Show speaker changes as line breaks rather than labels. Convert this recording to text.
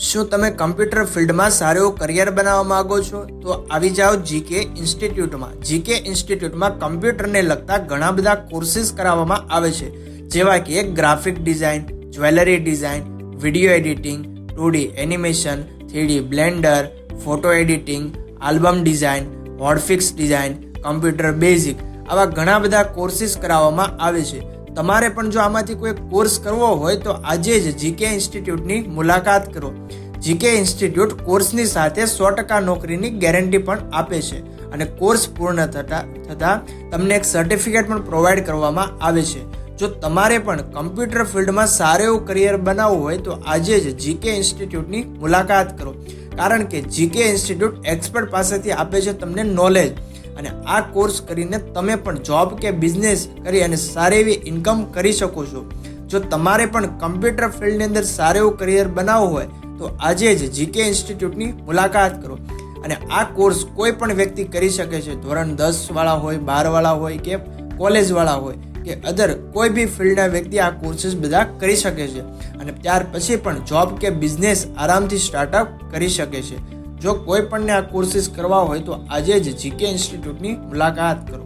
શું તમે કમ્પ્યુટર ફિલ્ડમાં સારું એવું કરિયર બનાવવા માંગો છો? તો આવી જાઓ જીકે ઇન્સ્ટિટ્યૂટમાં. જીકે ઇન્સ્ટિટ્યૂટમાં કમ્પ્યુટરને લગતા ઘણા બધા કોર્સિસ કરાવવામાં આવે છે, જેવા કે graphic design, jewellery design, video editing, 2D animation, 3D blender, photo editing, album design, hotfix design, computer basic, આવા ઘણા બધા કોર્સિસ કરાવવામાં આવે છે. તમારે પણ જો આમાંથી કોઈ કોર્સ કરવો હોય તો આજે જ જીકે ઇન્સ્ટિટ્યૂટની મુલાકાત કરો. જીકે ઇન્સ્ટિટ્યૂટ કોર્સની સાથે 100% નોકરીની ગેરંટી પણ આપે છે અને કોર્સ પૂર્ણ થતાં તમને એક સર્ટિફિકેટ પણ પ્રોવાઈડ કરવામાં આવે છે. જો તમારે પણ કમ્પ્યુટર ફિલ્ડમાં સારું એવું કરિયર બનાવવું હોય તો આજે જ જીકે ઇન્સ્ટિટ્યૂટની મુલાકાત કરો, કારણ કે જીકે ઇન્સ્ટિટ્યૂટ એક્સપર્ટ પાસેથી આપે છે તમને નોલેજ, અને આ કોર્સ કરીને તમે પણ જોબ કે બિઝનેસ કરી અને સારી એવી ઇન્કમ કરી શકો છો. જો તમારે પણ કમ્પ્યુટર ફિલ્ડની અંદર સારું એવું કરિયર બનાવવું હોય તો આજે જ જીકે ઇન્સ્ટિટ્યૂટની મુલાકાત કરો. અને આ કોર્સ કોઈ પણ વ્યક્તિ કરી શકે છે. ધોરણ 10 વાળા હોય, 12 વાળા હોય કે કોલેજ વાળા હોય કે અધર કોઈ બી ફિલ્ડના વ્યક્તિ આ કોર્સીસ બધા કરી શકે છે અને ત્યાર પછી પણ જોબ કે બિઝનેસ આરામથી સ્ટાર્ટઅપ કરી શકે છે. જો કોઈ પણને આ કોર્સિસ કરવા હોય તો આજે જ જીકે ઇન્સ્ટિટ્યૂટની મુલાકાત કરો.